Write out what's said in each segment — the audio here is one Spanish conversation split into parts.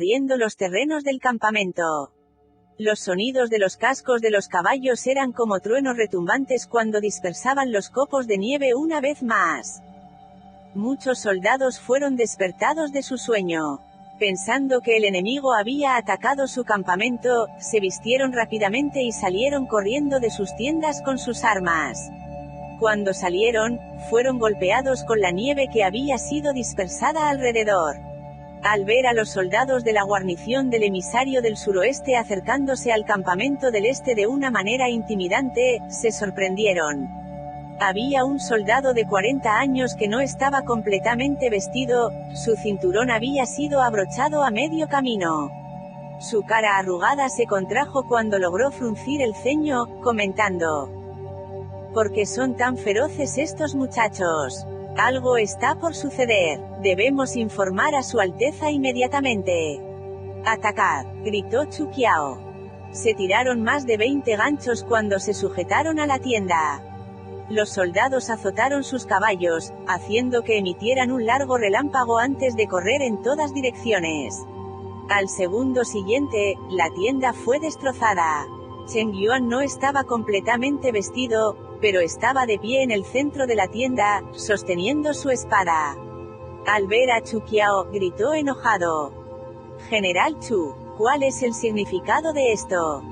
recorriendo los terrenos del campamento. Los sonidos de los cascos de los caballos eran como truenos retumbantes cuando dispersaban los copos de nieve una vez más. Muchos soldados fueron despertados de su sueño. Pensando que el enemigo había atacado su campamento, se vistieron rápidamente y salieron corriendo de sus tiendas con sus armas. Cuando salieron, fueron golpeados con la nieve que había sido dispersada alrededor. Al ver a los soldados de la guarnición del emisario del suroeste acercándose al campamento del este de una manera intimidante, se sorprendieron. Había un soldado de 40 años que no estaba completamente vestido, su cinturón había sido abrochado a medio camino. Su cara arrugada se contrajo cuando logró fruncir el ceño, comentando: ¿por qué son tan feroces estos muchachos? Algo está por suceder, debemos informar a su Alteza inmediatamente. ¡Atacad!, gritó Chu Qiao. Se tiraron más de 20 ganchos cuando se sujetaron a la tienda. Los soldados azotaron sus caballos, haciendo que emitieran un largo relámpago antes de correr en todas direcciones. Al segundo siguiente, la tienda fue destrozada. Chen Yuan no estaba completamente vestido, pero estaba de pie en el centro de la tienda, sosteniendo su espada. Al ver a Chu Qiao, gritó enojado: «General Chu, ¿cuál es el significado de esto?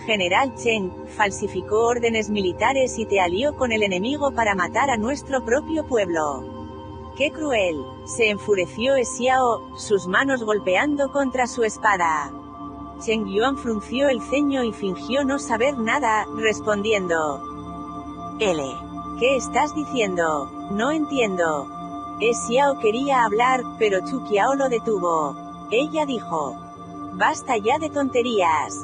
General Chen, falsificó órdenes militares y te alió con el enemigo para matar a nuestro propio pueblo. ¡Qué cruel!», se enfureció Xiao, sus manos golpeando contra su espada. Chen Yuan frunció el ceño y fingió no saber nada, respondiendo: «¿Qué estás diciendo? No entiendo». Xiao quería hablar, pero Chu Qiao lo detuvo. Ella dijo: «Basta ya de tonterías.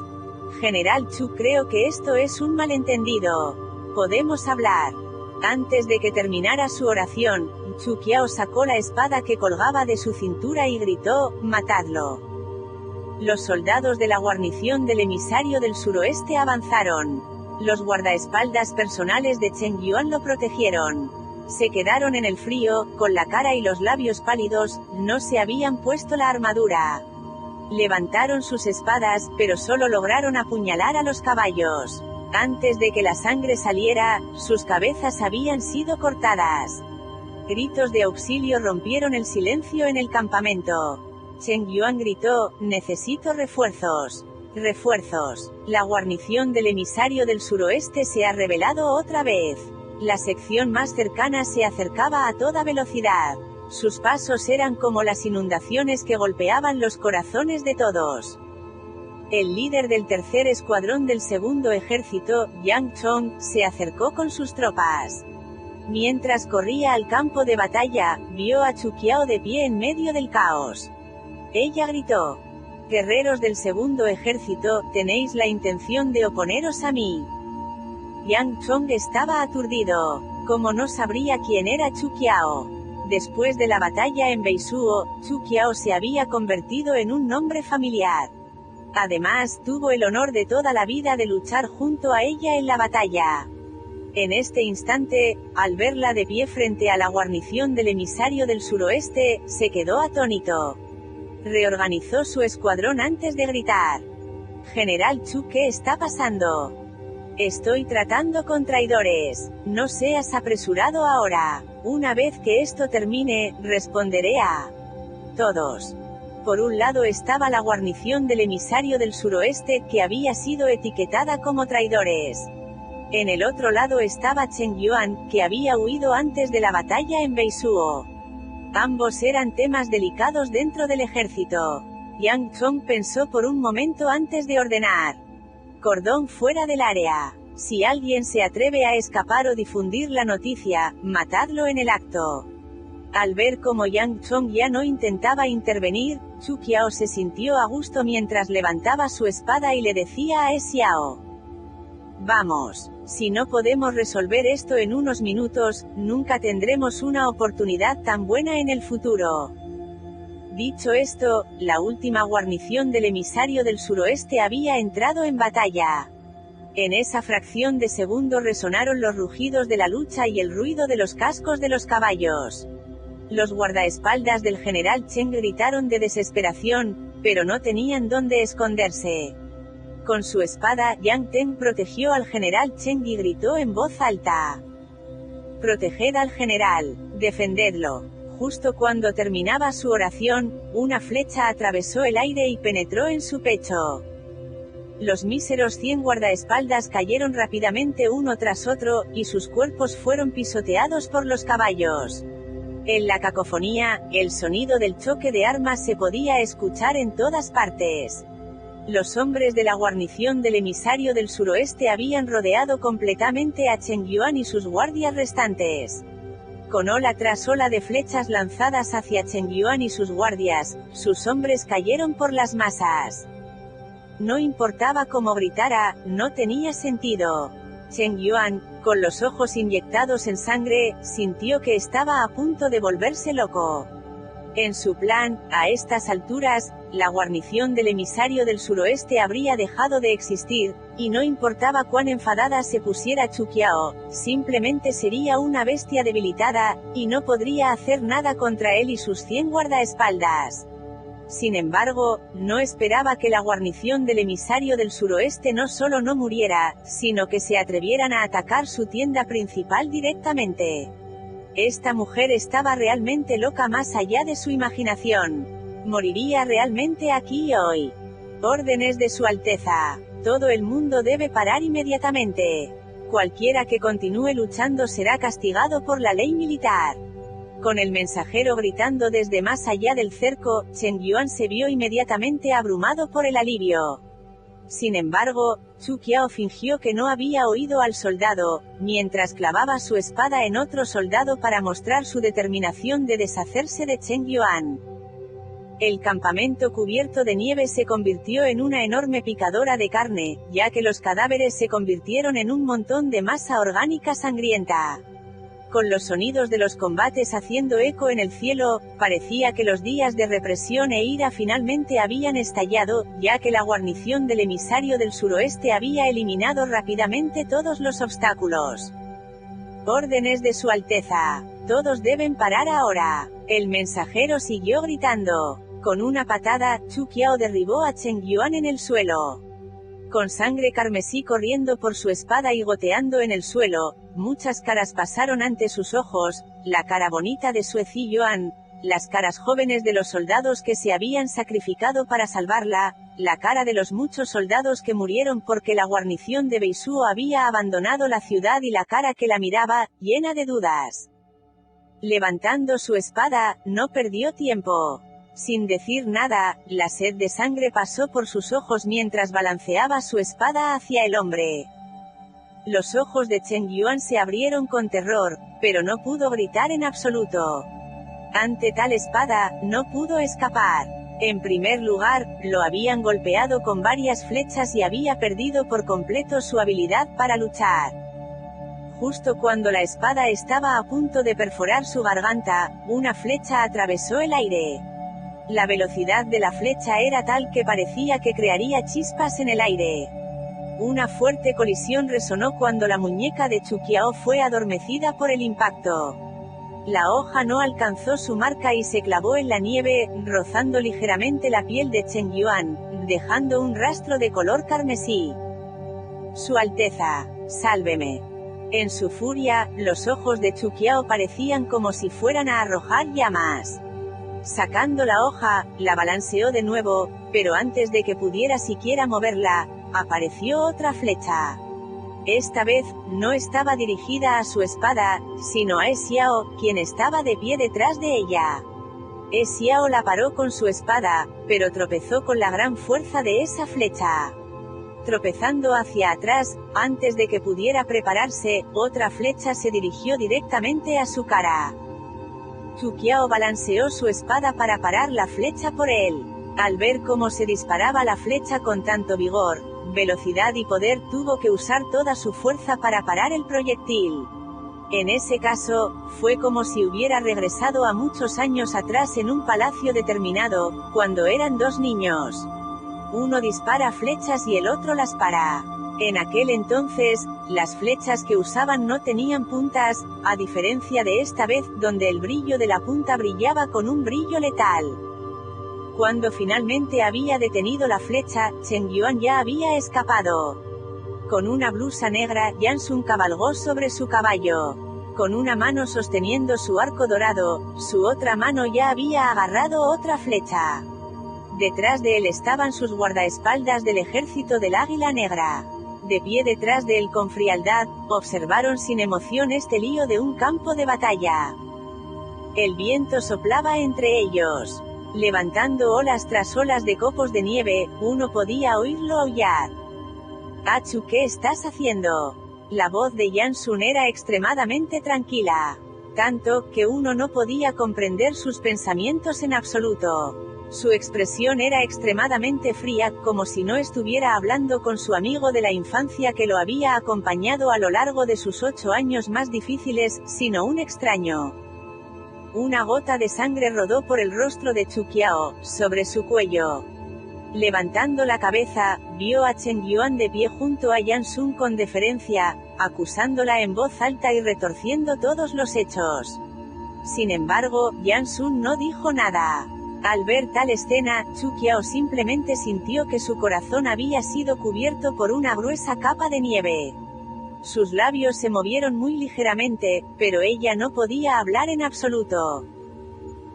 General Chu, creo que esto es un malentendido. ¿Podemos hablar?». Antes de que terminara su oración, Chu Qiao sacó la espada que colgaba de su cintura y gritó: «¡Matadlo!». Los soldados de la guarnición del emisario del suroeste avanzaron. Los guardaespaldas personales de Chen Yuan lo protegieron. Se quedaron en el frío, con la cara y los labios pálidos, no se habían puesto la armadura. Levantaron sus espadas, pero solo lograron apuñalar a los caballos. Antes de que la sangre saliera, sus cabezas habían sido cortadas. Gritos de auxilio rompieron el silencio en el campamento. Chen Yuan gritó: «Necesito refuerzos. ¡Refuerzos!». La guarnición del emisario del suroeste se ha rebelado otra vez. La sección más cercana se acercaba a toda velocidad. Sus pasos eran como las inundaciones que golpeaban los corazones de todos. El líder del tercer escuadrón del segundo ejército, Yang Chong, se acercó con sus tropas. Mientras corría al campo de batalla, vio a Chu Qiao de pie en medio del caos. Ella gritó: «Guerreros del segundo ejército, tenéis la intención de oponeros a mí». Yang Chong estaba aturdido. ¿Cómo no sabría quién era Chu Qiao? Después de la batalla en Beisuo, Chu Qiao se había convertido en un nombre familiar. Además, tuvo el honor de toda la vida de luchar junto a ella en la batalla. En este instante, al verla de pie frente a la guarnición del emisario del suroeste, se quedó atónito. Reorganizó su escuadrón antes de gritar: «General Chu, ¿qué está pasando? Estoy tratando con traidores. No seas apresurado ahora. Una vez que esto termine, responderé a todos». Por un lado estaba la guarnición del emisario del suroeste, que había sido etiquetada como traidores. En el otro lado estaba Chen Yuan, que había huido antes de la batalla en Beisuo. Ambos eran temas delicados dentro del ejército. Yang Chong pensó por un momento antes de ordenar: «Cordón fuera del área. Si alguien se atreve a escapar o difundir la noticia, matadlo en el acto». Al ver cómo Yang Chong ya no intentaba intervenir, Chu Qiao se sintió a gusto mientras levantaba su espada y le decía a Xiao: «Vamos. Si no podemos resolver esto en unos minutos, nunca tendremos una oportunidad tan buena en el futuro». Dicho esto, la última guarnición del emisario del suroeste había entrado en batalla. En esa fracción de segundo resonaron los rugidos de la lucha y el ruido de los cascos de los caballos. Los guardaespaldas del general Chen gritaron de desesperación, pero no tenían dónde esconderse. Con su espada, Yang Teng protegió al general Cheng y gritó en voz alta: «Proteged al general, defendedlo». Justo cuando terminaba su oración, una flecha atravesó el aire y penetró en su pecho. Los míseros 100 guardaespaldas cayeron rápidamente uno tras otro, y sus cuerpos fueron pisoteados por los caballos. En la cacofonía, el sonido del choque de armas se podía escuchar en todas partes. Los hombres de la guarnición del emisario del suroeste habían rodeado completamente a Cheng Yuan y sus guardias restantes. Con ola tras ola de flechas lanzadas hacia Cheng Yuan y sus guardias, sus hombres cayeron por las masas. No importaba cómo gritara, no tenía sentido. Cheng Yuan, con los ojos inyectados en sangre, sintió que estaba a punto de volverse loco. En su plan, a estas alturas, la guarnición del emisario del suroeste habría dejado de existir, y no importaba cuán enfadada se pusiera Chu Qiao, simplemente sería una bestia debilitada, y no podría hacer nada contra él y sus 100 guardaespaldas. Sin embargo, no esperaba que la guarnición del emisario del suroeste no solo no muriera, sino que se atrevieran a atacar su tienda principal directamente. Esta mujer estaba realmente loca más allá de su imaginación. Moriría realmente aquí y hoy. Órdenes de Su Alteza. Todo el mundo debe parar inmediatamente. Cualquiera que continúe luchando será castigado por la ley militar. Con el mensajero gritando desde más allá del cerco, Cheng Yuan se vio inmediatamente abrumado por el alivio. Sin embargo, Chu Qiao fingió que no había oído al soldado, mientras clavaba su espada en otro soldado para mostrar su determinación de deshacerse de Cheng Yuan. El campamento cubierto de nieve se convirtió en una enorme picadora de carne, ya que los cadáveres se convirtieron en un montón de masa orgánica sangrienta. Con los sonidos de los combates haciendo eco en el cielo, parecía que los días de represión e ira finalmente habían estallado, ya que la guarnición del emisario del suroeste había eliminado rápidamente todos los obstáculos. Órdenes de Su Alteza. Todos deben parar ahora. El mensajero siguió gritando. Con una patada, Chu Qiao derribó a Cheng Yuan en el suelo. Con sangre carmesí corriendo por su espada y goteando en el suelo, muchas caras pasaron ante sus ojos: la cara bonita de Sue Ziyuan, las caras jóvenes de los soldados que se habían sacrificado para salvarla, la cara de los muchos soldados que murieron porque la guarnición de Beisuo había abandonado la ciudad y la cara que la miraba, llena de dudas. Levantando su espada, no perdió tiempo. Sin decir nada, la sed de sangre pasó por sus ojos mientras balanceaba su espada hacia el hombre. Los ojos de Cheng Yuan se abrieron con terror, pero no pudo gritar en absoluto. Ante tal espada, no pudo escapar. En primer lugar, lo habían golpeado con varias flechas y había perdido por completo su habilidad para luchar. Justo cuando la espada estaba a punto de perforar su garganta, una flecha atravesó el aire. La velocidad de la flecha era tal que parecía que crearía chispas en el aire. Una fuerte colisión resonó cuando la muñeca de Chu Qiao fue adormecida por el impacto. La hoja no alcanzó su marca y se clavó en la nieve, rozando ligeramente la piel de Cheng Yuan, dejando un rastro de color carmesí. Su Alteza, sálveme. En su furia, los ojos de Chu Qiao parecían como si fueran a arrojar llamas. Sacando la hoja, la balanceó de nuevo, pero antes de que pudiera siquiera moverla, apareció otra flecha. Esta vez, no estaba dirigida a su espada, sino a Xiao, quien estaba de pie detrás de ella. Xiao la paró con su espada, pero tropezó con la gran fuerza de esa flecha. Tropezando hacia atrás, antes de que pudiera prepararse, otra flecha se dirigió directamente a su cara. Chu Qiao balanceó su espada para parar la flecha por él. Al ver cómo se disparaba la flecha con tanto vigor, velocidad y poder, tuvo que usar toda su fuerza para parar el proyectil. En ese caso, fue como si hubiera regresado a muchos años atrás en un palacio determinado, cuando eran dos niños. Uno dispara flechas y el otro las para. En aquel entonces, las flechas que usaban no tenían puntas, a diferencia de esta vez, donde el brillo de la punta brillaba con un brillo letal. Cuando finalmente había detenido la flecha, Chen Yuan ya había escapado. Con una blusa negra, Yang Sun cabalgó sobre su caballo. Con una mano sosteniendo su arco dorado, su otra mano ya había agarrado otra flecha. Detrás de él estaban sus guardaespaldas del ejército del Águila Negra. De pie detrás de él con frialdad, observaron sin emoción este lío de un campo de batalla. El viento soplaba entre ellos, levantando olas tras olas de copos de nieve, uno podía oírlo aullar. «Achu, ¿qué estás haciendo?». La voz de Yang Sun era extremadamente tranquila, tanto que uno no podía comprender sus pensamientos en absoluto. Su expresión era extremadamente fría, como si no estuviera hablando con su amigo de la infancia que lo había acompañado a lo largo de sus 8 años más difíciles, sino un extraño. Una gota de sangre rodó por el rostro de Chu Qiao, sobre su cuello. Levantando la cabeza, vio a Chen Yuan de pie junto a Yang Sun con deferencia, acusándola en voz alta y retorciendo todos los hechos. Sin embargo, Yang Sun no dijo nada. Al ver tal escena, Chu Qiao simplemente sintió que su corazón había sido cubierto por una gruesa capa de nieve. Sus labios se movieron muy ligeramente, pero ella no podía hablar en absoluto.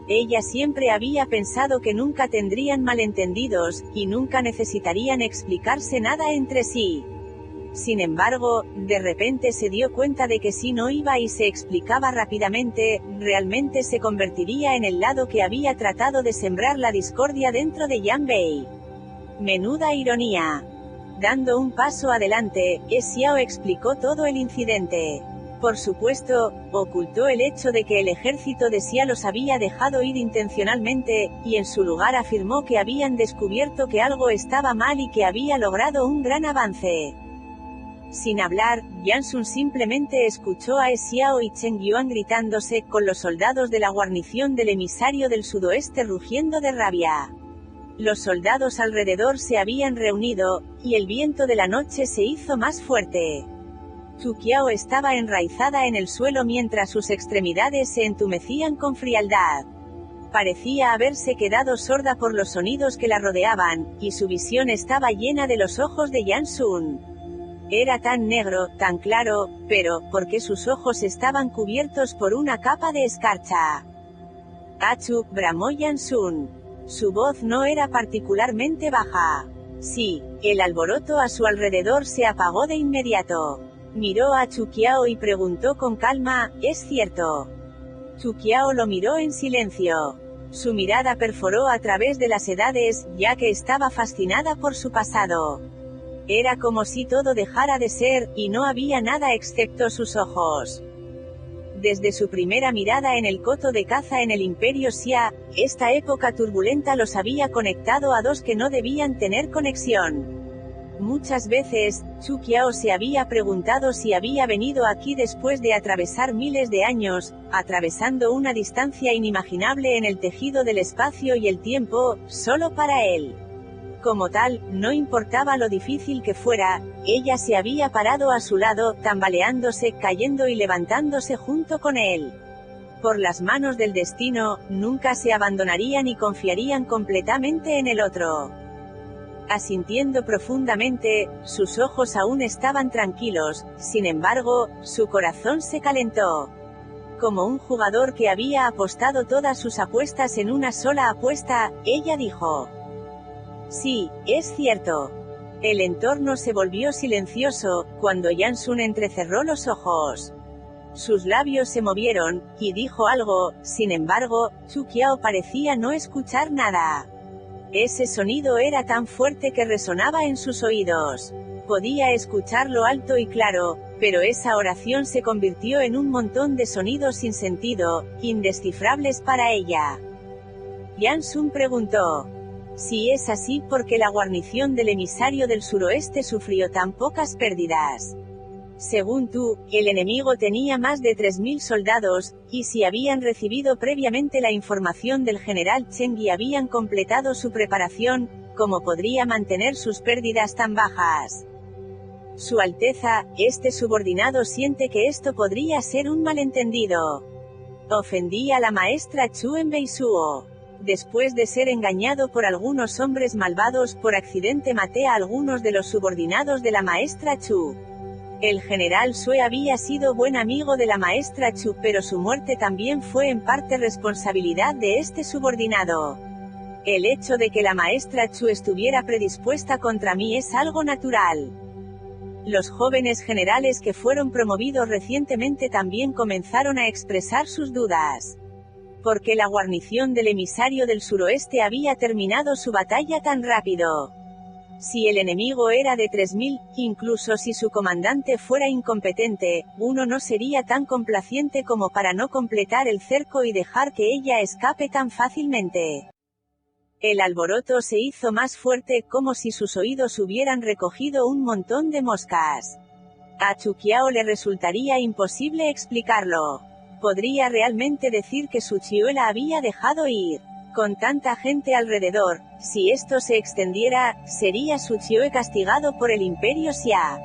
Ella siempre había pensado que nunca tendrían malentendidos, y nunca necesitarían explicarse nada entre sí. Sin embargo, de repente se dio cuenta de que si no iba y se explicaba rápidamente, realmente se convertiría en el lado que había tratado de sembrar la discordia dentro de Yan Bei. Menuda ironía. Dando un paso adelante, Xiao explicó todo el incidente. Por supuesto, ocultó el hecho de que el ejército de Xia los había dejado ir intencionalmente, y en su lugar afirmó que habían descubierto que algo estaba mal y que había logrado un gran avance. Sin hablar, Yang Sun simplemente escuchó a Xiao y Chen Yuan gritándose, con los soldados de la guarnición del emisario del sudoeste rugiendo de rabia. Los soldados alrededor se habían reunido, y el viento de la noche se hizo más fuerte. Chu Qiao estaba enraizada en el suelo mientras sus extremidades se entumecían con frialdad. Parecía haberse quedado sorda por los sonidos que la rodeaban, y su visión estaba llena de los ojos de Yang Sun. Era tan negro, tan claro, pero, ¿por qué sus ojos estaban cubiertos por una capa de escarcha? «Achu», bramó Yang Sun. Su voz no era particularmente baja. Sí, el alboroto a su alrededor se apagó de inmediato. Miró a Chu Qiao y preguntó con calma, «¿Es cierto?». Chu Qiao lo miró en silencio. Su mirada perforó a través de las edades, ya que estaba fascinada por su pasado. Era como si todo dejara de ser, y no había nada excepto sus ojos. Desde su primera mirada en el coto de caza en el Imperio Xia, esta época turbulenta los había conectado a dos que no debían tener conexión. Muchas veces, Chu Qiao se había preguntado si había venido aquí después de atravesar miles de años, atravesando una distancia inimaginable en el tejido del espacio y el tiempo, solo para él. Como tal, no importaba lo difícil que fuera, ella se había parado a su lado, tambaleándose, cayendo y levantándose junto con él. Por las manos del destino, nunca se abandonarían y confiarían completamente en el otro. Asintiendo profundamente, sus ojos aún estaban tranquilos, sin embargo, su corazón se calentó. Como un jugador que había apostado todas sus apuestas en una sola apuesta, ella dijo: «Sí, es cierto». El entorno se volvió silencioso, cuando Yang Sun entrecerró los ojos. Sus labios se movieron, y dijo algo, sin embargo, Chu Qiao parecía no escuchar nada. Ese sonido era tan fuerte que resonaba en sus oídos. Podía escucharlo alto y claro, pero esa oración se convirtió en un montón de sonidos sin sentido, indescifrables para ella. Yang Sun preguntó: «Si es así, ¿por qué la guarnición del emisario del suroeste sufrió tan pocas pérdidas? Según tú, el enemigo tenía más de 3000 soldados, y si habían recibido previamente la información del general Cheng y habían completado su preparación, ¿cómo podría mantener sus pérdidas tan bajas? Su Alteza, este subordinado siente que esto podría ser un malentendido». Ofendí a la maestra Chu en Beisuo. Después de ser engañado por algunos hombres malvados, por accidente maté a algunos de los subordinados de la maestra Chu. El general Sue había sido buen amigo de la maestra Chu, pero su muerte también fue en parte responsabilidad de este subordinado. El hecho de que la maestra Chu estuviera predispuesta contra mí es algo natural. Los jóvenes generales que fueron promovidos recientemente también comenzaron a expresar sus dudas. ¿Por qué la guarnición del emisario del suroeste había terminado su batalla tan rápido? Si el enemigo era de 3000, incluso si su comandante fuera incompetente, uno no sería tan complaciente como para no completar el cerco y dejar que ella escape tan fácilmente. El alboroto se hizo más fuerte, como si sus oídos hubieran recogido un montón de moscas. A Chu Qiao le resultaría imposible explicarlo. Podría realmente decir que su Chiue la había dejado ir. Con tanta gente alrededor, si esto se extendiera, sería su Chiue castigado por el Imperio Xia.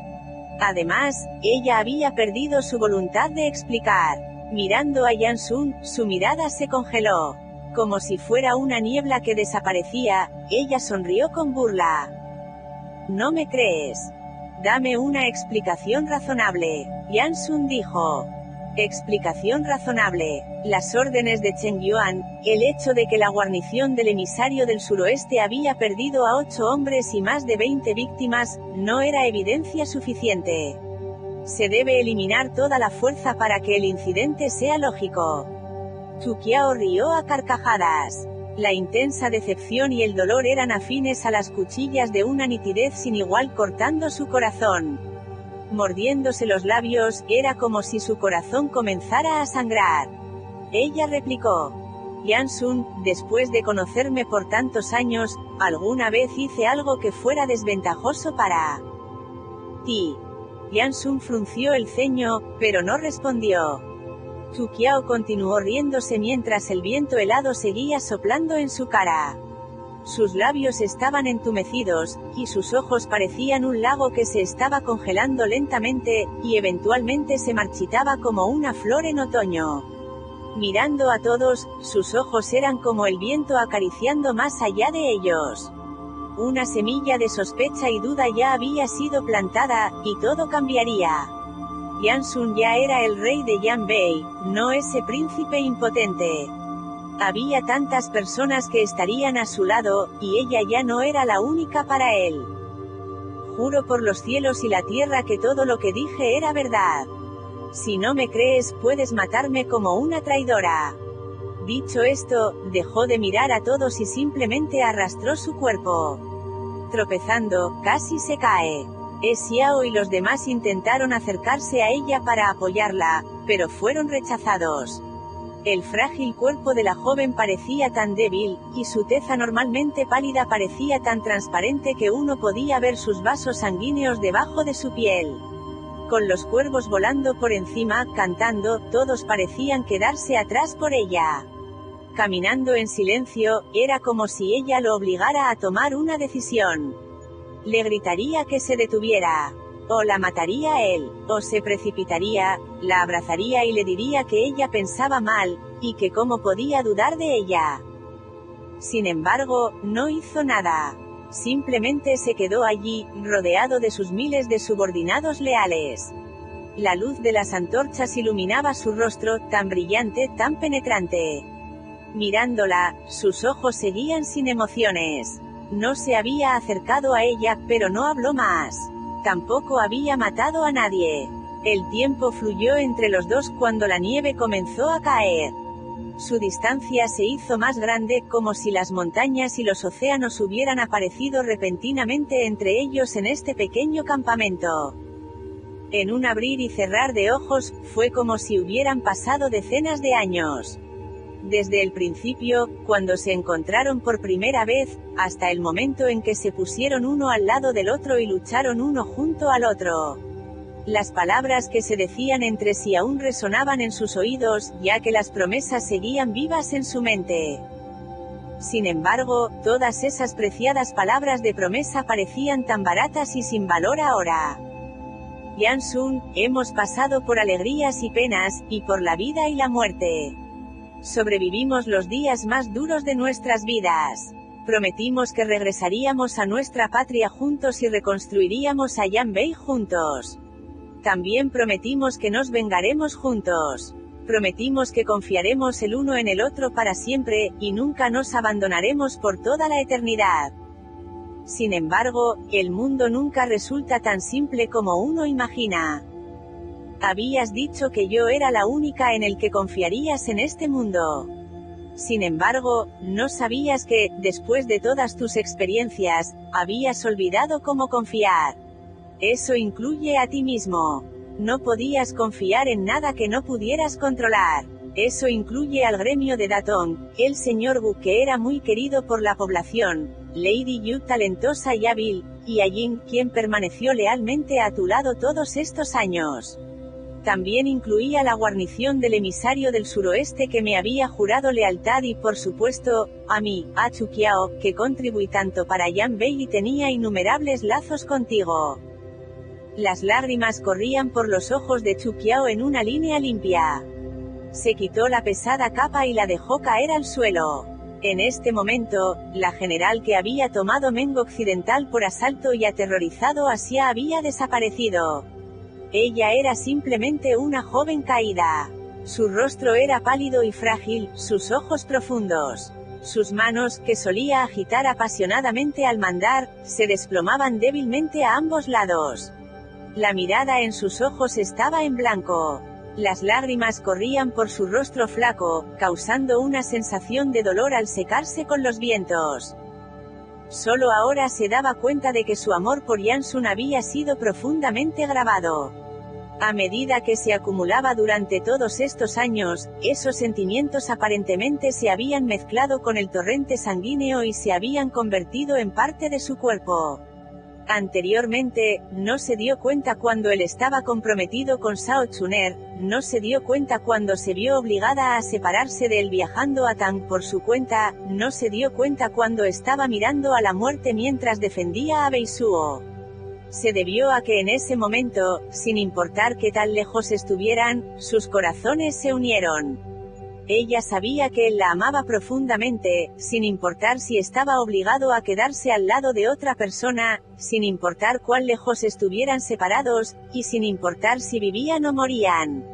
Además, ella había perdido su voluntad de explicar. Mirando a Yan Sun, su mirada se congeló. Como si fuera una niebla que desaparecía, ella sonrió con burla. ¿No me crees? Dame una explicación razonable, Yan Sun dijo. Explicación razonable. Las órdenes de Chen Yuan, el hecho de que la guarnición del emisario del suroeste había perdido a 8 hombres y más de 20 víctimas, no era evidencia suficiente. Se debe eliminar toda la fuerza para que el incidente sea lógico. Chu Qiao rió a carcajadas. La intensa decepción y el dolor eran afines a las cuchillas de una nitidez sin igual cortando su corazón. Mordiéndose los labios, era como si su corazón comenzara a sangrar. Ella replicó. Yan Sun, después de conocerme por tantos años, ¿alguna vez hice algo que fuera desventajoso para ti? Yan Sun frunció el ceño, pero no respondió. Chu Qiao continuó riéndose mientras el viento helado seguía soplando en su cara. Sus labios estaban entumecidos, y sus ojos parecían un lago que se estaba congelando lentamente, y eventualmente se marchitaba como una flor en otoño. Mirando a todos, sus ojos eran como el viento acariciando más allá de ellos. Una semilla de sospecha y duda ya había sido plantada, y todo cambiaría. Yan Sun ya era el rey de Yanbei, no ese príncipe impotente. Había tantas personas que estarían a su lado, y ella ya no era la única para él. Juro por los cielos y la tierra que todo lo que dije era verdad. Si no me crees, puedes matarme como una traidora. Dicho esto, dejó de mirar a todos y simplemente arrastró su cuerpo. Tropezando, casi se cae. Xiao y los demás intentaron acercarse a ella para apoyarla, pero fueron rechazados. El frágil cuerpo de la joven parecía tan débil, y su tez anormalmente pálida parecía tan transparente que uno podía ver sus vasos sanguíneos debajo de su piel. Con los cuervos volando por encima, cantando, todos parecían quedarse atrás por ella. Caminando en silencio, era como si ella lo obligara a tomar una decisión. Le gritaría que se detuviera. O la mataría a él, o se precipitaría, la abrazaría y le diría que ella pensaba mal, y que cómo podía dudar de ella. Sin embargo, no hizo nada. Simplemente se quedó allí, rodeado de sus miles de subordinados leales. La luz de las antorchas iluminaba su rostro, tan brillante, tan penetrante. Mirándola, sus ojos seguían sin emociones. No se había acercado a ella, pero no habló más. Tampoco había matado a nadie. El tiempo fluyó entre los dos cuando la nieve comenzó a caer. Su distancia se hizo más grande, como si las montañas y los océanos hubieran aparecido repentinamente entre ellos en este pequeño campamento. En un abrir y cerrar de ojos, fue como si hubieran pasado decenas de años. Desde el principio, cuando se encontraron por primera vez, hasta el momento en que se pusieron uno al lado del otro y lucharon uno junto al otro. Las palabras que se decían entre sí aún resonaban en sus oídos, ya que las promesas seguían vivas en su mente. Sin embargo, todas esas preciadas palabras de promesa parecían tan baratas y sin valor ahora. Yan Sun, hemos pasado por alegrías y penas, y por la vida y la muerte. Sobrevivimos los días más duros de nuestras vidas. Prometimos que regresaríamos a nuestra patria juntos y reconstruiríamos a Yanbei juntos. También prometimos que nos vengaremos juntos. Prometimos que confiaremos el uno en el otro para siempre, y nunca nos abandonaremos por toda la eternidad. Sin embargo, el mundo nunca resulta tan simple como uno imagina. Habías dicho que yo era la única en el que confiarías en este mundo. Sin embargo, no sabías que, después de todas tus experiencias, habías olvidado cómo confiar. Eso incluye a ti mismo. No podías confiar en nada que no pudieras controlar. Eso incluye al gremio de Datong, el señor Wu que era muy querido por la población, Lady Yu talentosa y hábil, y a Jin, quien permaneció lealmente a tu lado todos estos años. También incluía la guarnición del emisario del suroeste que me había jurado lealtad y por supuesto, a mí, a Chu Qiao, que contribuí tanto para Yanbei y tenía innumerables lazos contigo. Las lágrimas corrían por los ojos de Chu Qiao en una línea limpia. Se quitó la pesada capa y la dejó caer al suelo. En este momento, la general que había tomado Meng Occidental por asalto y aterrorizado Asia había desaparecido. Ella era simplemente una joven caída. Su rostro era pálido y frágil, sus ojos profundos. Sus manos, que solía agitar apasionadamente al mandar, se desplomaban débilmente a ambos lados. La mirada en sus ojos estaba en blanco. Las lágrimas corrían por su rostro flaco, causando una sensación de dolor al secarse con los vientos. Solo ahora se daba cuenta de que su amor por Yansun había sido profundamente grabado. A medida que se acumulaba durante todos estos años, esos sentimientos aparentemente se habían mezclado con el torrente sanguíneo y se habían convertido en parte de su cuerpo. Anteriormente, no se dio cuenta cuando él estaba comprometido con Shao Chuner, no se dio cuenta cuando se vio obligada a separarse de él viajando a Tang por su cuenta, no se dio cuenta cuando estaba mirando a la muerte mientras defendía a Beisuo. Se debió a que en ese momento, sin importar qué tan lejos estuvieran, sus corazones se unieron. Ella sabía que él la amaba profundamente, sin importar si estaba obligado a quedarse al lado de otra persona, sin importar cuán lejos estuvieran separados, y sin importar si vivían o morían.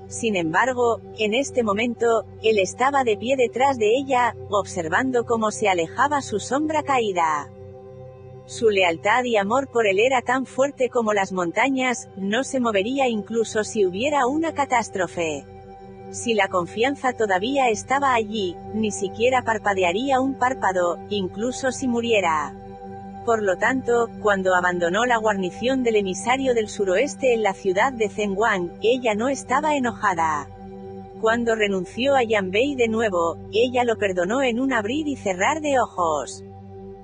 Sin embargo, en este momento, él estaba de pie detrás de ella, observando cómo se alejaba su sombra caída. Su lealtad y amor por él era tan fuerte como las montañas, no se movería incluso si hubiera una catástrofe. Si la confianza todavía estaba allí, ni siquiera parpadearía un párpado, incluso si muriera. Por lo tanto, cuando abandonó la guarnición del emisario del suroeste en la ciudad de Zhenguang, ella no estaba enojada. Cuando renunció a Yanbei de nuevo, ella lo perdonó en un abrir y cerrar de ojos.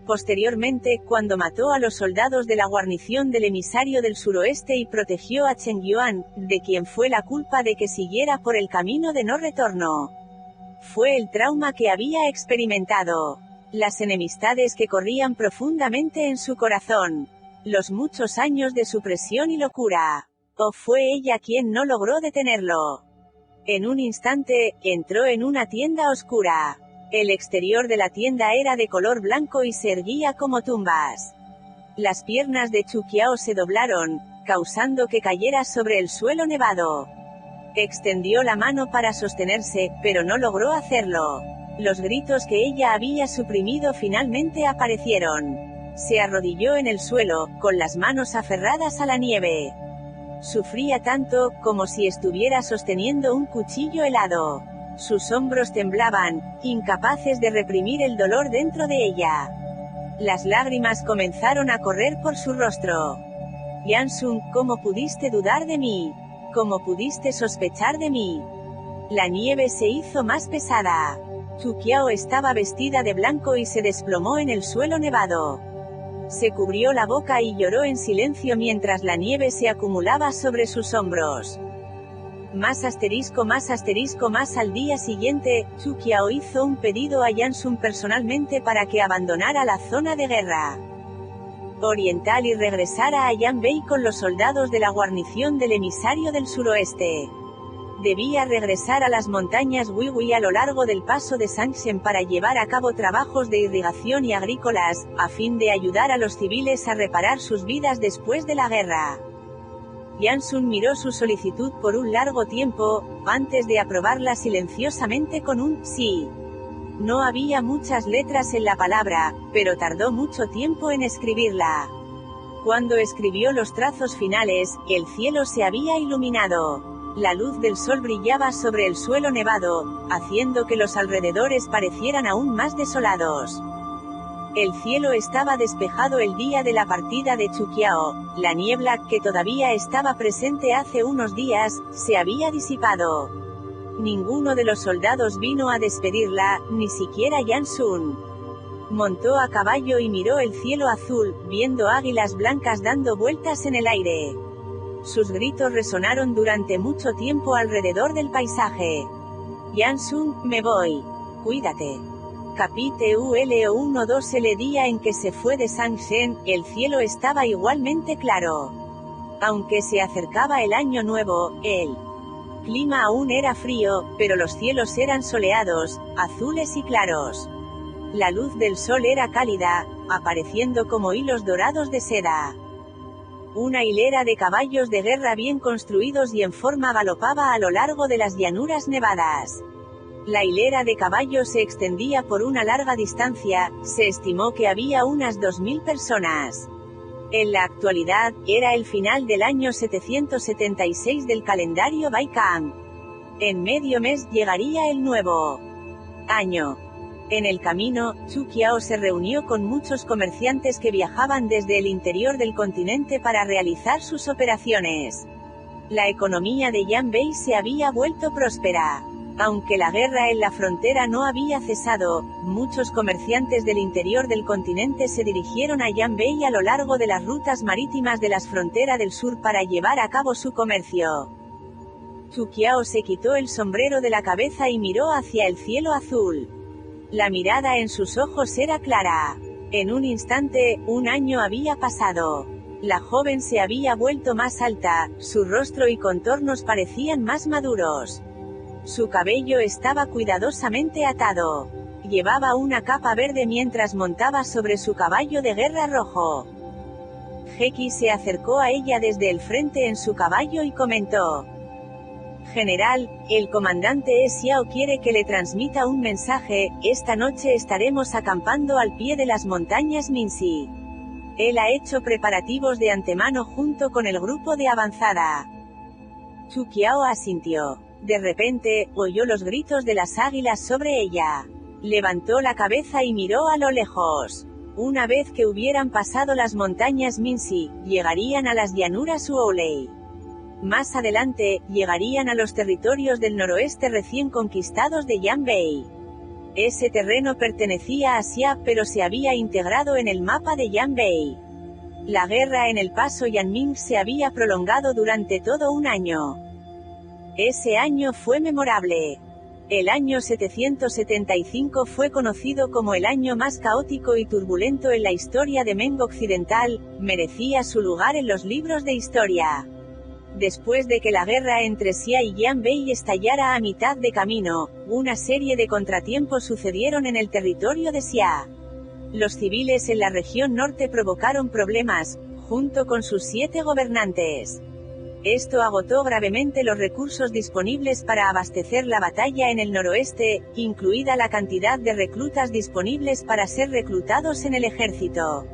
Posteriormente, cuando mató a los soldados de la guarnición del emisario del suroeste y protegió a Chen Yuan, de quien fue la culpa de que siguiera por el camino de no retorno. Fue el trauma que había experimentado. Las enemistades que corrían profundamente en su corazón. Los muchos años de supresión y locura. ¿O fue ella quien no logró detenerlo? En un instante, entró en una tienda oscura. El exterior de la tienda era de color blanco y se erguía como tumbas. Las piernas de Chu Qiao se doblaron, causando que cayera sobre el suelo nevado. Extendió la mano para sostenerse, pero no logró hacerlo. Los gritos que ella había suprimido finalmente aparecieron. Se arrodilló en el suelo, con las manos aferradas a la nieve. Sufría tanto, como si estuviera sosteniendo un cuchillo helado. Sus hombros temblaban, incapaces de reprimir el dolor dentro de ella. Las lágrimas comenzaron a correr por su rostro. Yansun, ¿cómo pudiste dudar de mí? ¿Cómo pudiste sospechar de mí? La nieve se hizo más pesada. Chu Qiao estaba vestida de blanco y se desplomó en el suelo nevado. Se cubrió la boca y lloró en silencio mientras la nieve se acumulaba sobre sus hombros. Más al día siguiente, Chu Qiao hizo un pedido a Yansun personalmente para que abandonara la zona de guerra oriental y regresara a Yanbei con los soldados de la guarnición del emisario del suroeste. Debía regresar a las montañas Wiwi a lo largo del paso de Sangshen para llevar a cabo trabajos de irrigación y agrícolas, a fin de ayudar a los civiles a reparar sus vidas después de la guerra. Jansun miró su solicitud por un largo tiempo, antes de aprobarla silenciosamente con un «sí». No había muchas letras en la palabra, pero tardó mucho tiempo en escribirla. Cuando escribió los trazos finales, el cielo se había iluminado. La luz del sol brillaba sobre el suelo nevado, haciendo que los alrededores parecieran aún más desolados. El cielo estaba despejado el día de la partida de Chuqiao. La niebla, que todavía estaba presente hace unos días, se había disipado. Ninguno de los soldados vino a despedirla, ni siquiera Jansun. Montó a caballo y miró el cielo azul, viendo águilas blancas dando vueltas en el aire. Sus gritos resonaron durante mucho tiempo alrededor del paisaje. Jansun, me voy. Cuídate. Capítulo 12. El día en que se fue de Sangshen, el cielo estaba igualmente claro. Aunque se acercaba el año nuevo, el clima aún era frío, pero los cielos eran soleados, azules y claros. La luz del sol era cálida, apareciendo como hilos dorados de seda. Una hilera de caballos de guerra bien construidos y en forma galopaba a lo largo de las llanuras nevadas. La hilera de caballos se extendía por una larga distancia, se estimó que había unas 2000 personas. En la actualidad, era el final del año 776 del calendario Baikang. En medio mes llegaría el nuevo año. En el camino, Chuqiao se reunió con muchos comerciantes que viajaban desde el interior del continente para realizar sus operaciones. La economía de Yanbei se había vuelto próspera. Aunque la guerra en la frontera no había cesado, muchos comerciantes del interior del continente se dirigieron a Yanbei a lo largo de las rutas marítimas de las fronteras del sur para llevar a cabo su comercio. Chuqiao se quitó el sombrero de la cabeza y miró hacia el cielo azul. La mirada en sus ojos era clara. En un instante, un año había pasado. La joven se había vuelto más alta, su rostro y contornos parecían más maduros. Su cabello estaba cuidadosamente atado. Llevaba una capa verde mientras montaba sobre su caballo de guerra rojo. Heki se acercó a ella desde el frente en su caballo y comentó: General, el comandante Xiao quiere que le transmita un mensaje. Esta noche estaremos acampando al pie de las montañas Minsi. Él ha hecho preparativos de antemano junto con el grupo de avanzada. Chuqiao asintió. De repente, oyó los gritos de las águilas sobre ella. Levantó la cabeza y miró a lo lejos. Una vez que hubieran pasado las montañas Minsi, llegarían a las llanuras Uoulei. Más adelante, llegarían a los territorios del noroeste recién conquistados de Yanbei. Ese terreno pertenecía a Xia, pero se había integrado en el mapa de Yanbei. La guerra en el paso Yanming se había prolongado durante todo un año. Ese año fue memorable. El año 775 fue conocido como el año más caótico y turbulento en la historia de Meng Occidental, merecía su lugar en los libros de historia. Después de que la guerra entre Xia y Yanbei estallara a mitad de camino, una serie de contratiempos sucedieron en el territorio de Xia. Los civiles en la región norte provocaron problemas, junto con sus 7 gobernantes. Esto agotó gravemente los recursos disponibles para abastecer la batalla en el noroeste, incluida la cantidad de reclutas disponibles para ser reclutados en el ejército.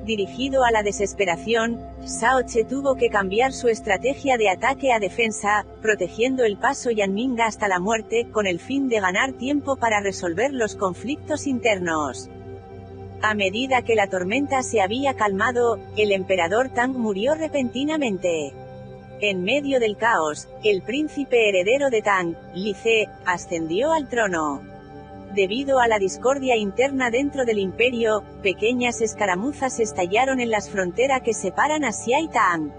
Dirigido a la desesperación, Shao Che tuvo que cambiar su estrategia de ataque a defensa, protegiendo el paso Yanming hasta la muerte, con el fin de ganar tiempo para resolver los conflictos internos. A medida que la tormenta se había calmado, el emperador Tang murió repentinamente. En medio del caos, el príncipe heredero de Tang, Li Ce, ascendió al trono. Debido a la discordia interna dentro del imperio, pequeñas escaramuzas estallaron en las fronteras que separan a Xia y Tang.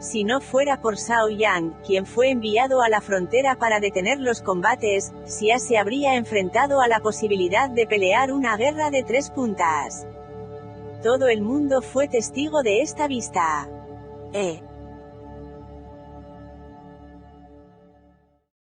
Si no fuera por Zhao Yang, quien fue enviado a la frontera para detener los combates, Xia se habría enfrentado a la posibilidad de pelear una guerra de 3 puntas. Todo el mundo fue testigo de esta vista.